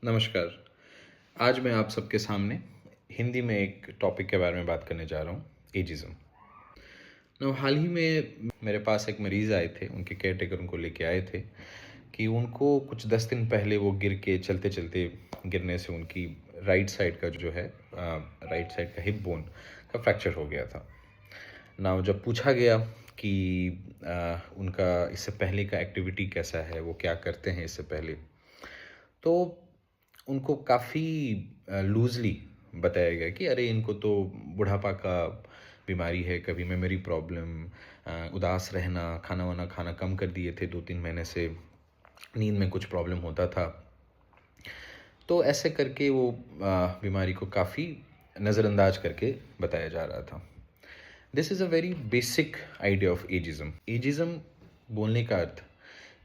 नमस्कार। आज मैं आप सबके सामने हिंदी में एक टॉपिक के बारे में बात करने जा रहा हूँ, एजिज़्म। हाल ही में मेरे पास एक मरीज़ आए थे, उनके केयरटेकर उनको लेके आए थे कि उनको कुछ 10 दिन पहले वो गिर के चलते-चलते गिरने से उनकी राइट साइड का जो है राइट साइड का हिप बोन का फ्रैक्चर हो गया था। जब पूछा गया कि उनका इससे पहले का एक्टिविटी कैसा है, वो क्या करते हैं इससे पहले, तो उनको काफ़ी लूज़ली बताया गया कि अरे इनको तो बुढ़ापा का बीमारी है, कभी मेमोरी प्रॉब्लम, उदास रहना, खाना-वाना खाना कम कर दिए थे 2-3 महीने से, नींद में कुछ प्रॉब्लम होता था। तो ऐसे करके वो बीमारी को काफ़ी नज़रअंदाज करके बताया जा रहा था। This is a very basic idea of ageism. Ageism बोलने का अर्थ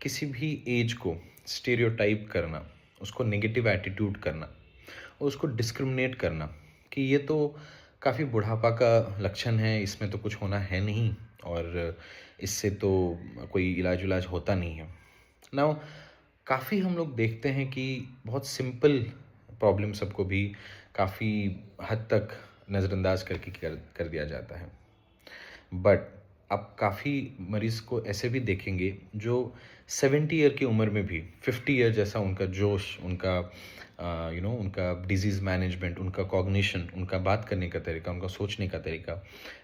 किसी भी एज को स्टीरियोटाइप करना, उसको नेगेटिव एटीट्यूड करना और उसको डिस्क्रिमिनेट करना कि ये तो काफ़ी बुढ़ापा का लक्षण है, इसमें तो कुछ होना है नहीं और इससे तो कोई इलाज-विलाज होता नहीं है। नाउ काफ़ी हम लोग देखते हैं कि बहुत सिंपल प्रॉब्लम सबको भी काफ़ी हद तक नज़रअंदाज करके कर कर दिया जाता है। बट आप काफ़ी मरीज़ को ऐसे भी देखेंगे जो 70 ईयर की उम्र में भी 50 ईयर जैसा उनका जोश, उनका उनका डिज़ीज़ मैनेजमेंट, उनका कॉग्निशन, उनका बात करने का तरीका, उनका सोचने का तरीका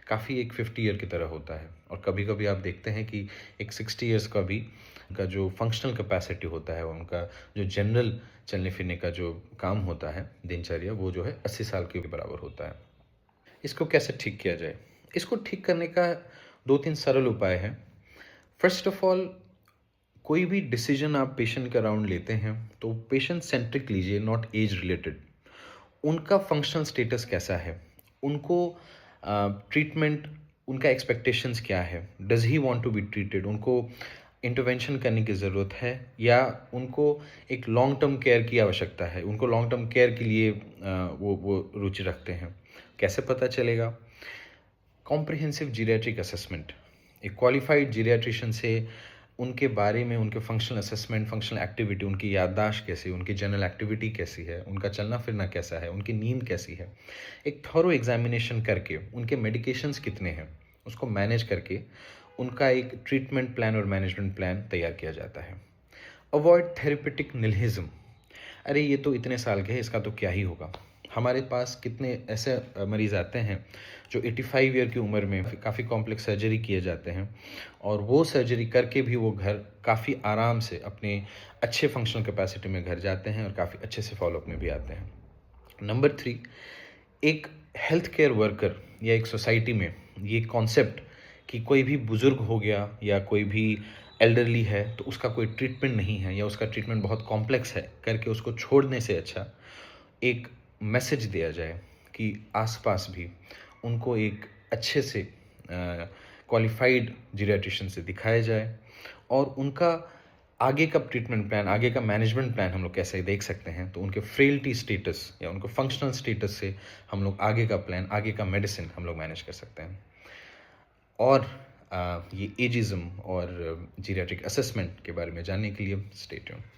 काफ़ी एक 50 ईयर की तरह होता है। और कभी-कभी आप देखते हैं कि एक 60 ईयर्स का भी उनका जो फंक्शनल कैपेसिटी होता है, उनका जो जनरल चलने-फिरने का जो काम होता है, दिनचर्या, वो जो है 80 साल के बराबर होता है। इसको कैसे ठीक किया जाए? इसको ठीक करने का 2-3 सरल उपाय हैं। फर्स्ट ऑफ ऑल, कोई भी डिसीजन आप पेशेंट के अराउंड लेते हैं, तो पेशेंट सेंट्रिक लीजिए, नॉट एज रिलेटेड। उनका फंक्शनल स्टेटस कैसा है? उनको ट्रीटमेंट, उनका एक्सपेक्टेशंस क्या है? Does he want to be treated? उनको इंटरवेंशन करने की ज़रूरत है या उनको एक लॉन्ग टर्म केयर की आवश्यकता है? उनको लॉन्ग टर्म केयर के लिए वो रुचि रखते हैं। कैसे पता चलेगा? कॉम्प्रिहेंसिव जीरियाट्रिक असेसमेंट, एक क्वालिफाइड जीरियाट्रिशियन से उनके बारे में, उनके फंक्शनल असेसमेंट, फंक्शनल एक्टिविटी, उनकी याददाश्त कैसी है, उनकी जनरल एक्टिविटी कैसी है, उनका चलना फिरना कैसा है, उनकी नींद कैसी है, एक थॉरो एग्जामिनेशन करके उनके मेडिकेशंस कितने हैं, उसको मैनेज करके उनका एक ट्रीटमेंट प्लान और मैनेजमेंट प्लान तैयार किया जाता है। Avoid therapeutic nihilism. अरे ये तो इतने साल के हैं, इसका तो क्या ही होगा। हमारे पास कितने ऐसे मरीज़ आते हैं जो 85 ईयर की उम्र में काफ़ी कॉम्प्लेक्स सर्जरी किए जाते हैं और वो सर्जरी करके भी वो घर काफ़ी आराम से अपने अच्छे फंक्शनल कैपेसिटी में घर जाते हैं और काफ़ी अच्छे से फॉलोअप में भी आते हैं। नंबर 3, एक हेल्थ केयर वर्कर या एक सोसाइटी में ये कॉन्सेप्ट कि कोई भी बुज़ुर्ग हो गया या कोई भी एल्डरली है तो उसका कोई ट्रीटमेंट नहीं है या उसका ट्रीटमेंट बहुत कॉम्प्लेक्स है करके उसको छोड़ने से अच्छा एक मैसेज दिया जाए कि आसपास भी उनको एक अच्छे से क्वालिफाइड जीरियाट्रिशियन से दिखाया जाए और उनका आगे का ट्रीटमेंट प्लान, आगे का मैनेजमेंट प्लान हम लोग कैसे देख सकते हैं। तो उनके फ्रेलिटी स्टेटस या उनको फंक्शनल स्टेटस से हम लोग आगे का प्लान, आगे का मेडिसिन हम लोग मैनेज कर सकते हैं। और ये एजिज्म और जीरियाट्रिक असेसमेंट के बारे में जानने के लिए स्टे ट्यून्ड।